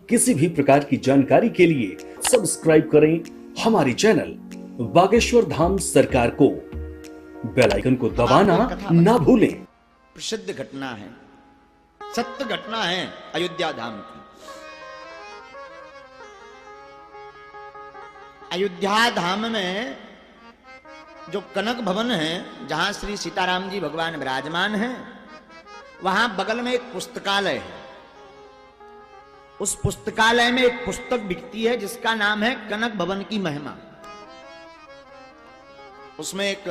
किसी भी प्रकार की जानकारी के लिए सब्सक्राइब करें हमारे चैनल बागेश्वर धाम सरकार को। बेल आइकन को दबाना ना भूलें। प्रसिद्ध घटना है, सत्य घटना है अयोध्या धाम की। अयोध्या धाम में जो कनक भवन है, जहां श्री सीताराम जी भगवान विराजमान हैं, वहां बगल में एक पुस्तकालय है। उस पुस्तकालय में एक पुस्तक बिकती है जिसका नाम है कनक भवन की महिमा। उसमें एक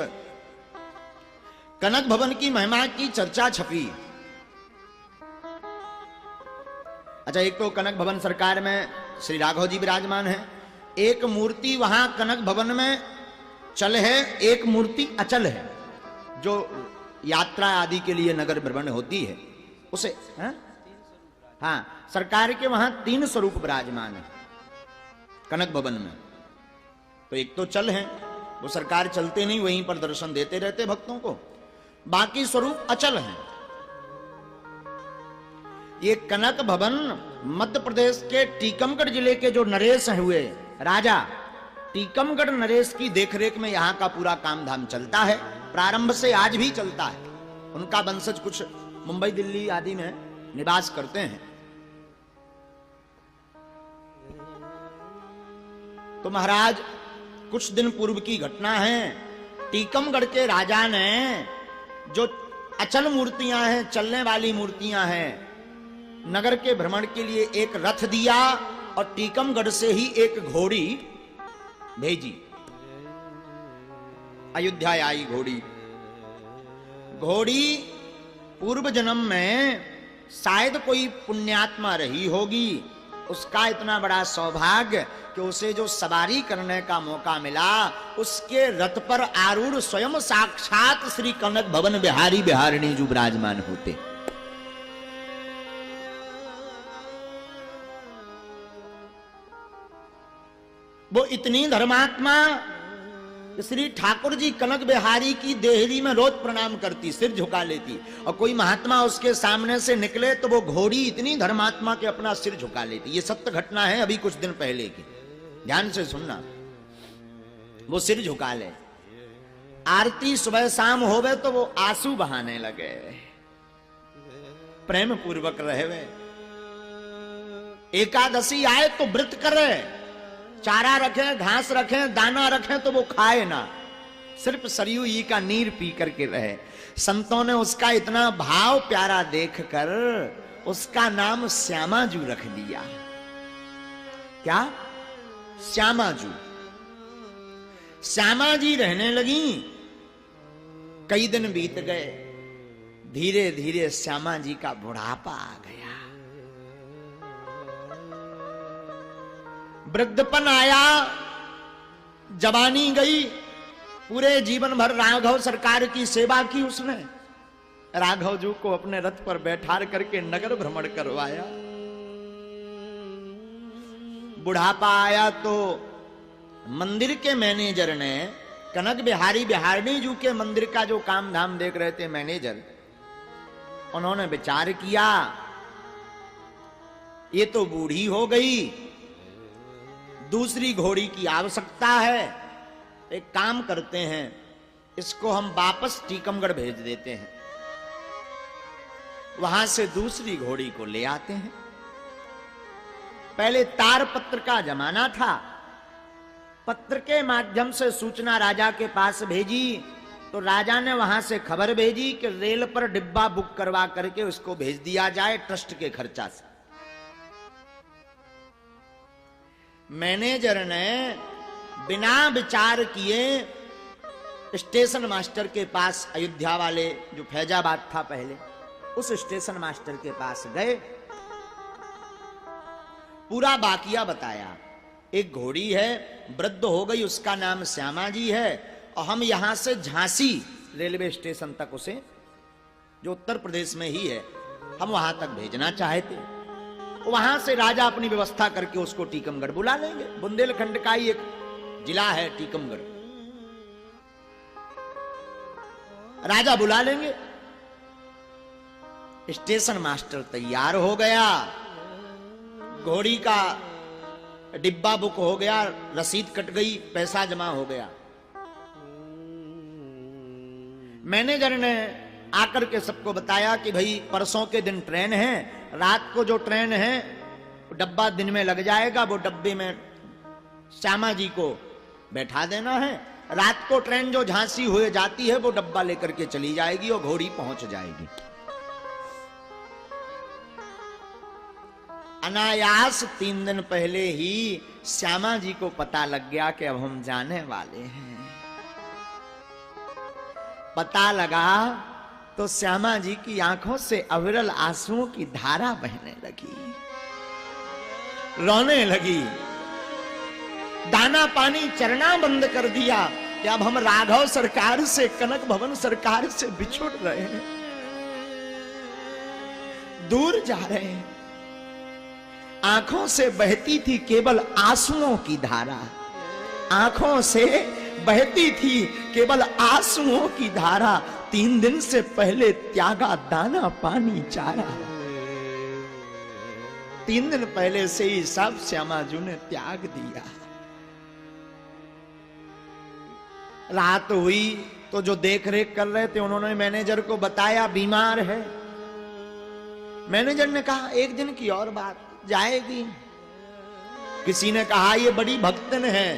कनक भवन की महिमा की चर्चा छपी। अच्छा, एक तो कनक भवन सरकार में श्री राघव जी विराजमान है, एक मूर्ति वहां कनक भवन में चल है, एक मूर्ति अचल है जो यात्रा आदि के लिए नगर भ्रमण होती है उसे हाँ, सरकार के वहां 3 स्वरूप विराजमान है कनक भवन में। तो एक तो चल है, वो सरकार चलते नहीं, वहीं पर दर्शन देते रहते भक्तों को। बाकी स्वरूप अचल है। ये कनक भवन मध्य प्रदेश के टीकमगढ़ जिले के जो नरेश हुए राजा टीकमगढ़ नरेश की देखरेख में यहां का पूरा काम धाम चलता है। प्रारंभ से आज भी चलता है। उनका वंशज कुछ मुंबई दिल्ली आदि में निवास करते हैं। तो महाराज, कुछ दिन पूर्व की घटना है। टीकमगढ़ के राजा ने जो अचल मूर्तियां हैं, चलने वाली मूर्तियां हैं, नगर के भ्रमण के लिए एक रथ दिया और टीकमगढ़ से ही एक घोड़ी भेजी। अयोध्या आई घोड़ी। घोड़ी पूर्व जन्म में शायद कोई पुण्यात्मा रही होगी। उसका इतना बड़ा सौभाग्य कि उसे जो सवारी करने का मौका मिला, उसके रथ पर आरूढ़ स्वयं साक्षात श्री कनक भवन बिहारी बिहारिणी जो विराजमान होते। वो इतनी धर्मात्मा श्री ठाकुर जी कनक बिहारी की देहरी में रोज प्रणाम करती, सिर झुका लेती। और कोई महात्मा उसके सामने से निकले तो वो घोड़ी इतनी धर्मात्मा के अपना सिर झुका लेती। ये सत्य घटना है अभी कुछ दिन पहले की, ध्यान से सुनना। वो सिर झुका ले। आरती सुबह शाम होवे तो वो आंसू बहाने लगे, प्रेम पूर्वक रहे। एकादशी आए तो व्रत करे, चारा रखें, घास रखें, दाना रखें तो वो खाए ना, सिर्फ सरयू ई का नीर पी करके रहे। संतों ने उसका इतना भाव प्यारा देखकर उसका नाम श्यामाजू रख दिया। क्या? श्यामाजू। श्यामा जी रहने लगी। कई दिन बीत गए। धीरे धीरे श्यामा जी का बुढ़ापा आ गया, वृद्धपन आया, जवानी गई। पूरे जीवन भर राघव सरकार की सेवा की उसने। राघव जी को अपने रथ पर बैठा करके नगर भ्रमण करवाया। बुढ़ापा आया तो मंदिर के मैनेजर ने, कनक बिहारी बिहारिणी जी के मंदिर का जो काम धाम देख रहे थे मैनेजर, उन्होंने विचार किया ये तो बूढ़ी हो गई, दूसरी घोड़ी की आवश्यकता है। एक काम करते हैं, इसको हम वापस टीकमगढ़ भेज देते हैं, वहां से दूसरी घोड़ी को ले आते हैं। पहले तार पत्र का जमाना था। पत्र के माध्यम से सूचना राजा के पास भेजी तो राजा ने वहां से खबर भेजी कि रेल पर डिब्बा बुक करवा करके उसको भेज दिया जाए ट्रस्ट के खर्चा से। मैनेजर ने बिना विचार किए स्टेशन मास्टर के पास, अयोध्या वाले जो फैजाबाद था पहले, उस स्टेशन मास्टर के पास गए। पूरा बाकिया बताया। एक घोड़ी है, वृद्ध हो गई, उसका नाम श्यामा जी है, और हम यहां से झांसी रेलवे स्टेशन तक उसे, जो उत्तर प्रदेश में ही है, हम वहां तक भेजना चाहते। वहां से राजा अपनी व्यवस्था करके उसको टीकमगढ़ बुला लेंगे। बुंदेलखंड का ही एक जिला है टीकमगढ़, राजा बुला लेंगे। स्टेशन मास्टर तैयार हो गया। घोड़ी का डिब्बा बुक हो गया, रसीद कट गई, पैसा जमा हो गया। मैनेजर ने आकर के सबको बताया कि भाई परसों के दिन ट्रेन है, रात को जो ट्रेन है डब्बा दिन में लग जाएगा, वो डब्बे में श्यामा जी को बैठा देना है। रात को ट्रेन जो झांसी हुए जाती है वो डब्बा लेकर के चली जाएगी और घोड़ी पहुंच जाएगी। अनायास 3 दिन पहले ही श्यामा जी को पता लग गया कि अब हम जाने वाले हैं। पता लगा तो श्यामा जी की आंखों से अविरल आंसुओं की धारा बहने लगी, रोने लगी, दाना पानी चरना बंद कर दिया कि अब हम राघव सरकार से, कनक भवन सरकार से बिछुड़ रहे हैं, दूर जा रहे हैं। आंखों से बहती थी केवल आंसुओं की धारा, आंखों से बहती थी केवल आंसुओं की धारा। 3 दिन से पहले त्यागा दाना पानी चारा, 3 दिन पहले से ही सब श्यामा जी ने त्याग दिया। रात हुई तो जो देख रेख कर रहे थे उन्होंने मैनेजर को बताया बीमार है। मैनेजर ने कहा 1 दिन की और बात, जाएगी। किसी ने कहा ये बड़ी भक्तन है,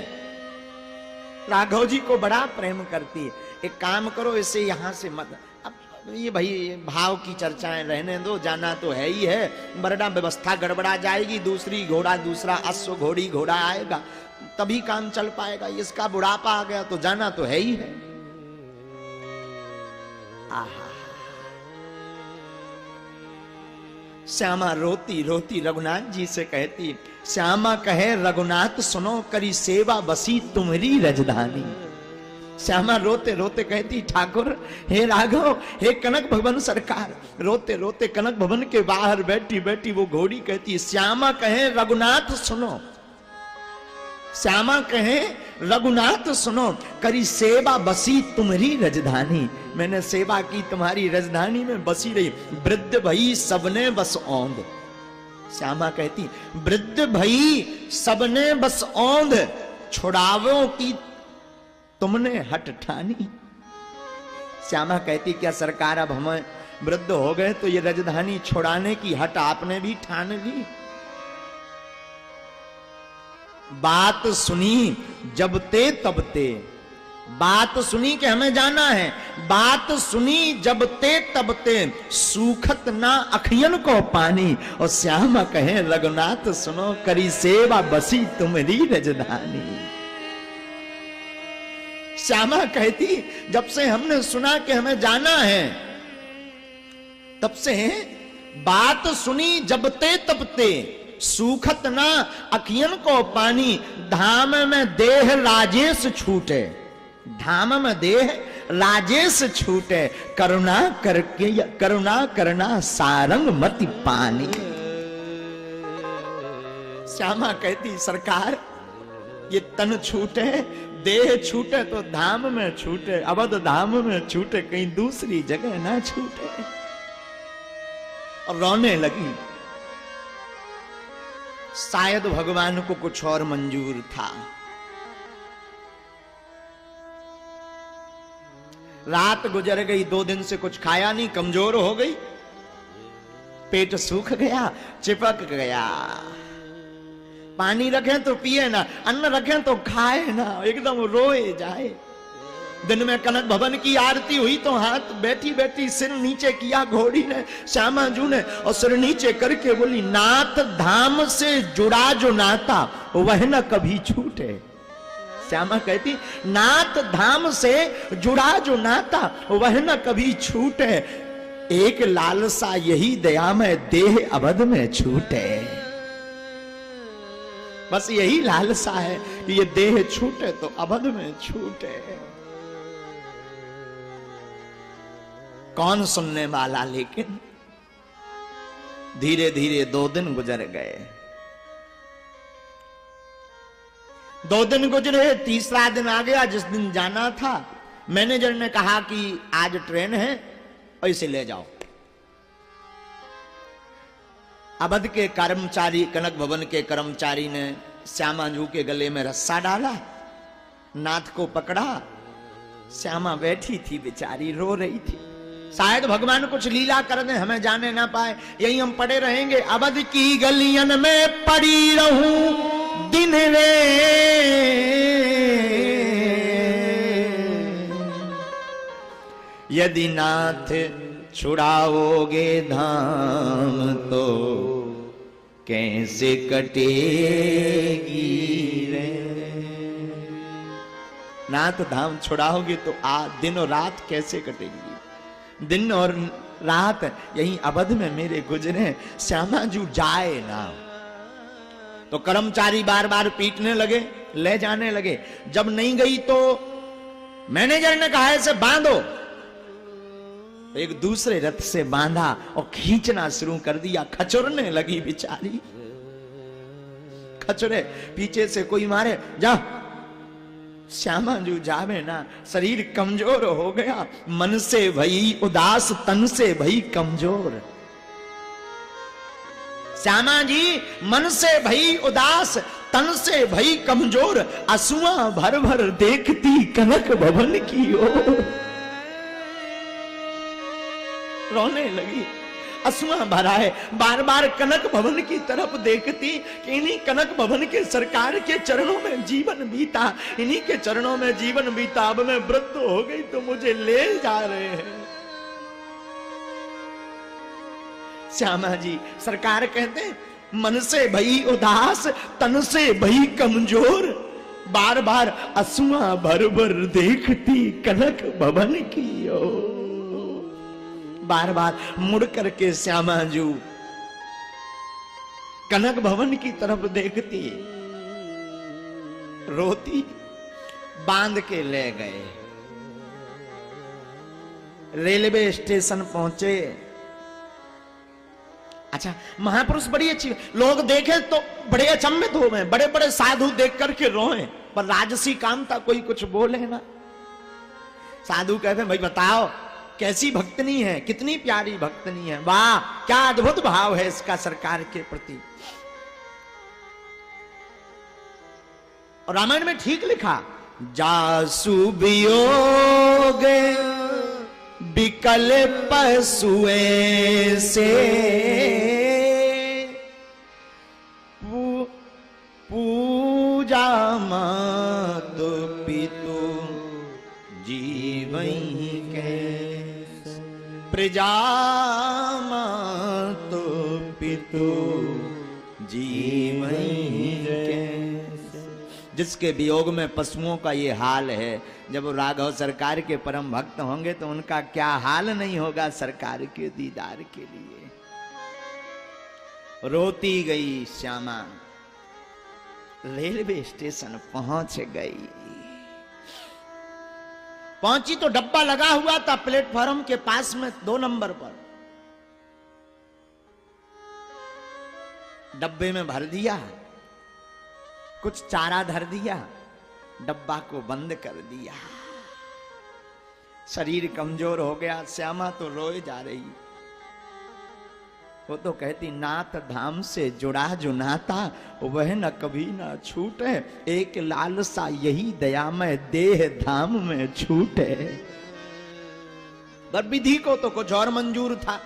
राघव जी को बड़ा प्रेम करती है, एक काम करो इसे यहां से मत। अब ये भाई भाव की चर्चाएं रहने दो, जाना तो है ही है, वरना व्यवस्था गड़बड़ा जाएगी, दूसरी घोड़ा, दूसरा अश्व घोड़ी घोड़ा आएगा तभी काम चल पाएगा। इसका बुढ़ापा आ गया तो जाना तो है ही है। आहा, श्यामा रोती रोती रघुनाथ जी से कहती, श्यामा कहे रघुनाथ सुनो करी सेवा बसी तुम्हारी रजधानी। श्यामा रोते रोते कहती, ठाकुर हे राघव, हे कनक भवन सरकार। रोते रोते कनक भवन के बाहर बैठी बैठी वो घोड़ी कहती, श्यामा कहे रघुनाथ सुनो, श्यामा कहे रघुनाथ सुनो करी सेवा बसी तुम्हारी रजधानी। मैंने सेवा की तुम्हारी राजधानी में बसी रही, वृद्ध भई सबने बस औंध। श्यामा कहती, वृद्ध भई सबने बस औंध, छुड़ावों की तुमने हट ठानी। श्यामा कहती, क्या सरकार अब हम वृद्ध हो गए तो ये राजधानी छुड़ाने की हट आपने भी ठान ली? बात सुनी जब ते तब ते, बात सुनी कि हमें जाना है, बात सुनी जब ते तब ते, सूखत ना अखियन को पानी। और श्यामा कहे रघुनाथ सुनो करी सेवा बसी तुम्हारी राजधानी। श्यामा कहती, जब से हमने सुना कि हमें जाना है तब से बात सुनी जब ते तब ते, सूखत ना अखियन को पानी। धाम में देह राजेश छूटे, धाम में देह राजेश छूटे, करुणा करके करुणा करना सारंग मति पानी। श्यामा कहती, सरकार ये तन छूटे, देह छूटे तो धाम में छूटे, अवध धाम में छूटे, कहीं दूसरी जगह ना छूटे। और रोने लगी। शायद भगवान को कुछ और मंजूर था। रात गुजर गई, 2 दिन से कुछ खाया नहीं, कमजोर हो गई, पेट सूख गया, चिपक गया। पानी रखें तो पिए ना, अन्न रखें तो खाए ना, एकदम रोए जाए। दिन में कनक भवन की आरती हुई तो हाथ बैठी बैठी सिर नीचे किया घोड़ी ने, श्यामा जू ने, और सिर नीचे करके बोली, नाथ धाम से जुड़ा जो नाता वह न कभी छूटे। श्यामा कहती, नाथ धाम से जुड़ा जो नाता वह न कभी छूटे, एक लालसा यही दया में देह अवध में छूटे। बस यही लालसा है कि ये देह छूटे तो अवध में छूटे। कौन सुनने वाला? लेकिन धीरे धीरे 2 दिन गुजर गए। 2 दिन गुजरे, तीसरा दिन आ गया जिस दिन जाना था। मैनेजर ने कहा कि आज ट्रेन है और इसे ले जाओ। अवध के कर्मचारी, कनक भवन के कर्मचारी ने श्यामाजू के गले में रस्सा डाला, नाथ को पकड़ा। श्यामा बैठी थी बेचारी, रो रही थी। शायद भगवान कुछ लीला कर दे, हमें जाने ना पाए, यही हम पड़े रहेंगे। अवध की गलियन में पड़ी रहूं दिन रे, यदि नाथ छुड़ाओगे धाम तो कैसे कटेगी रे। नाथ धाम छुड़ाओगे तो दिन और रात कैसे कटेगी। दिन और रात यही अवध में मेरे गुजरे, श्यामाजू जाए ना। तो कर्मचारी बार बार पीटने लगे, ले जाने लगे। जब नहीं गई तो मैनेजर ने कहा इसे बांधो। एक दूसरे रथ से बांधा और खींचना शुरू कर दिया। खचुरने लगी बेचारी, खचुरे, पीछे से कोई मारे, जा श्यामाजू जावे ना। शरीर कमजोर हो गया, मन से भई उदास, तन से भई कमजोर। श्यामा जी मन से भई उदास, तन से भई कमजोर, असुआ भर भर देखती कनक भवन की ओर। रोने लगी, असुआ भराए, बार बार कनक भवन की तरफ देखती कि इन्हीं कनक भवन के सरकार के चरणों में जीवन बीता, इन्हीं के चरणों में जीवन बीता। अब मैं वृद्ध हो गई तो मुझे ले जा रहे हैं। श्यामा जी सरकार कहते हैं, मन से भई उदास, तन से भई कमजोर, बार बार असुआ भर भर देखती कनक भवन की ओर। बार बार मुड़ करके श्यामाजू कनक भवन की तरफ देखती, रोती। बांध के ले गए, रेलवे स्टेशन पहुंचे। अच्छा, महापुरुष बड़ी अच्छी, लोग देखे तो बड़े अचंभित हो गए, बड़े बड़े साधु देख करके रोए, पर राजसी काम था, कोई कुछ बोले ना। साधु कहते भाई बताओ कैसी भक्तनी है, कितनी प्यारी भक्तनी है, वाह क्या अद्भुत भाव है इसका सरकार के प्रति। और रामायण में ठीक लिखा, जासु वियोग बिकल पशुए से, पूजा मातु पितु जीवई के, प्रजा मातु पितु जीवई के। जिसके वियोग में पशुओं का ये हाल है, जब राघव सरकार के परम भक्त होंगे तो उनका क्या हाल नहीं होगा सरकार के दीदार के लिए। रोती गई श्यामा, रेलवे स्टेशन पहुंच गई। पहुंची तो डब्बा लगा हुआ था प्लेटफॉर्म के पास में 2 नंबर पर। डब्बे में भर दिया, कुछ चारा धर दिया, डब्बा को बंद कर दिया। शरीर कमजोर हो गया, श्यामा तो रोए जा रही। वो तो कहती, नाथ धाम से जुड़ा जो नाता वह न कभी न छूटे, एक लालसा यही दया में देह धाम में छूटे। विधि को तो कुछ और मंजूर था,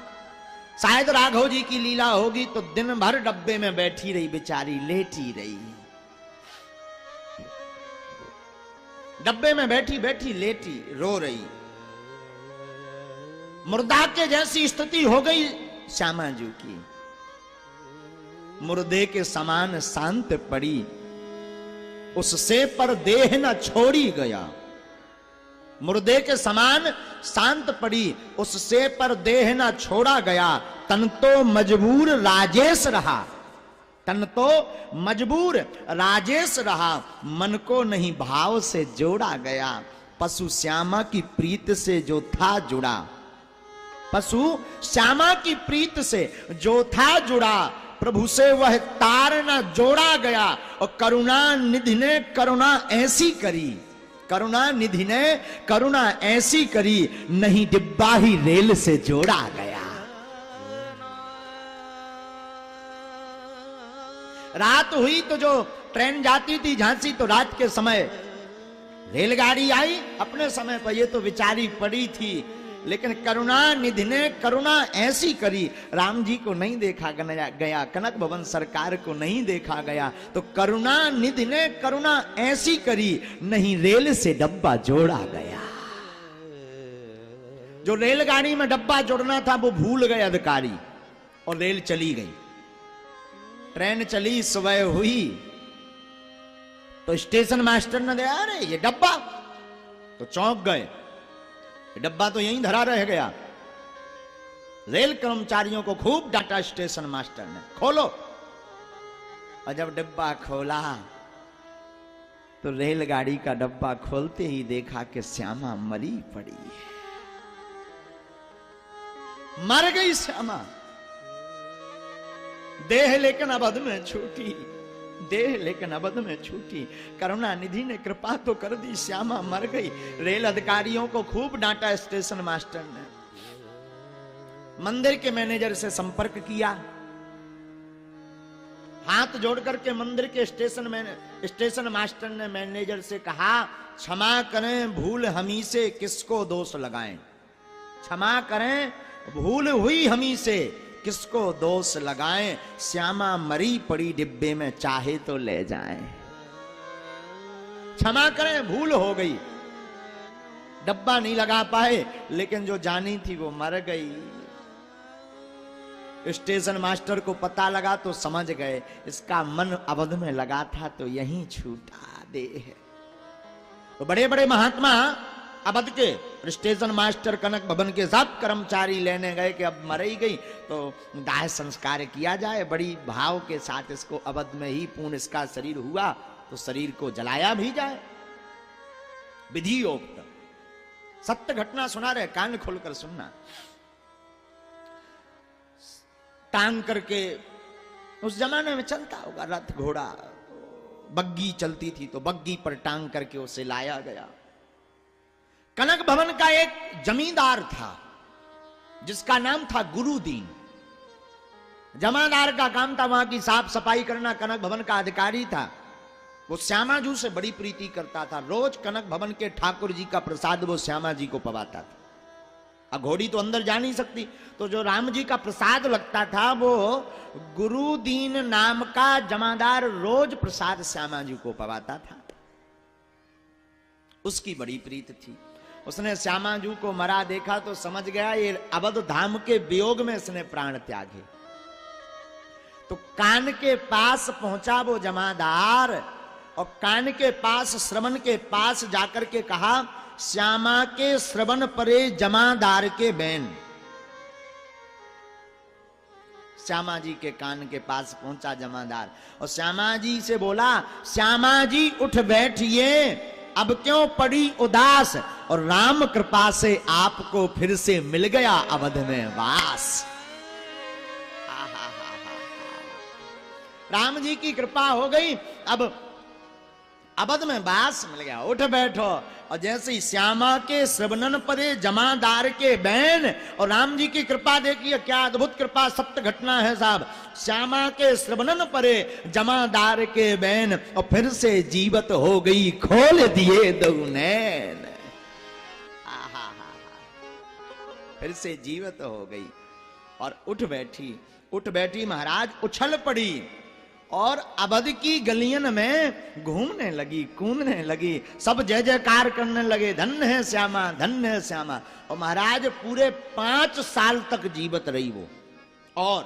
शायद राघव जी की लीला होगी तो दिन भर डब्बे में बैठी रही बेचारी, लेटी रही। डब्बे में बैठी बैठी लेटी, रो रही। मुर्दा के जैसी स्थिति हो गई श्यामाजू की, मुर्दे के समान शांत पड़ी, उससे पर देह न छोड़ी गया। मुर्दे के समान शांत पड़ी, उससे पर देह न छोड़ा गया। तन तो मजबूर राजेश रहा, तन तो मजबूर राजेश रहा, मन को नहीं भाव से जोड़ा गया। पशु श्यामा की प्रीत से जो था जुड़ा, पशु श्यामा की प्रीत से जो था जुड़ा, प्रभु से वह तार न जोड़ा गया। और करुणा निधि ने करुणा ऐसी करी, करुणा निधि ने करुणा ऐसी करी, नहीं डिब्बा ही रेल से जोड़ा गया। रात हुई तो जो ट्रेन जाती थी झांसी, तो रात के समय रेलगाड़ी आई अपने समय पर, ये तो बेचारी पड़ी थी, लेकिन करुणा निधि ने करुणा ऐसी करी, राम जी को नहीं देखा गया, कनक भवन सरकार को नहीं देखा गया, तो करुणा निधि ने करुणा ऐसी करी, नहीं रेल से डब्बा जोड़ा गया। जो रेलगाड़ी में डब्बा जोड़ना था वो भूल गए अधिकारी, और रेल चली गई। ट्रेन चली, सुबह हुई तो स्टेशन मास्टर ने देखा, अरे ये डब्बा, तो चौंक गए, डब्बा तो यहीं धरा रह गया। रेल कर्मचारियों को खूब डांटा स्टेशन मास्टर ने, खोलो। और जब डब्बा खोला तो रेलगाड़ी का डब्बा खोलते ही देखा कि श्यामा मरी पड़ी है। मर गई श्यामा, देह लेकिन अवध में छूटी, देह लेकिन अवध में छूटी। करुणा निधि ने कृपा तो कर दी, श्यामा मर गई। रेल अधिकारियों को खूब डांटा स्टेशन मास्टर ने। मंदिर के मैनेजर से संपर्क किया, हाथ जोड़ करके मंदिर के स्टेशन मास्टर ने मैनेजर से कहा, क्षमा करें भूल हमी से, किसको दोष लगाएं। क्षमा करें भूल हुई हमी से, किसको दोष लगाएं। श्यामा मरी पड़ी डिब्बे में, चाहे तो ले जाएं। क्षमा करें भूल हो गई, डब्बा नहीं लगा पाए, लेकिन जो जानी थी वो मर गई। स्टेशन मास्टर को पता लगा तो समझ गए, इसका मन अवध में लगा था तो यहीं छूटा देह। तो बड़े बड़े महात्मा अवध के स्टेशन मास्टर कनक भवन के सब कर्मचारी लेने गए कि अब मर ही गई तो दाह संस्कार किया जाए, बड़ी भाव के साथ इसको अवध में ही पूर्ण इसका शरीर हुआ तो शरीर को जलाया भी जाए। विधियोक्त सत्य घटना सुना रहे, कान खोलकर सुनना। टांग करके, उस जमाने में चलता होगा रथ घोड़ा, बग्गी चलती थी तो बग्गी पर टांग करके उसे लाया गया। कनक भवन का एक जमींदार था जिसका नाम था गुरुदीन। जमादार का काम था वहां की साफ सफाई करना, कनक भवन का अधिकारी था। वो श्यामाजू से बड़ी प्रीति करता था, रोज कनक भवन के ठाकुर जी का प्रसाद वो श्यामा जी को पवाता था। अब घोड़ी तो अंदर जा नहीं सकती, तो जो राम जी का प्रसाद लगता था वो गुरुदीन नाम का जमादार रोज प्रसाद श्यामा जी को पवाता था। उसकी बड़ी प्रीत थी। उसने श्यामाजू को मरा देखा तो समझ गया ये अवध धाम के वियोग में इसने प्राण त्यागे। तो कान के पास पहुंचा वो जमादार, और कान के पास श्रवण के पास जाकर के कहा, श्यामा के श्रवण परे जमादार के बैन। श्यामा जी के कान के पास पहुंचा जमादार और श्यामा जी से बोला, श्यामा जी उठ बैठिए, अब क्यों पड़ी उदास, और राम कृपा से आपको फिर से मिल गया अवध में वास। राम जी की कृपा हो गई, अब अवध में वास मिल गया, उठ बैठो। और जैसे ही श्यामा के श्रवणन परे जमादार के बैन, और राम जी की कृपा देखिए क्या अद्भुत कृपा, सत्य घटना है साहब। श्यामा के श्रवणन परे जमादार के बैन, और फिर से जीवत हो गई, खोल दिए दो नैन। फिर से जीवत हो गई और उठ बैठी महाराज, उछल पड़ी और अवध की गलियन में घूमने लगी, कूदने लगी, सब जय जयकार करने लगे, धन्य है श्यामा, धन्य है श्यामा। और महाराज पूरे 5 साल तक जीवित रही वो, और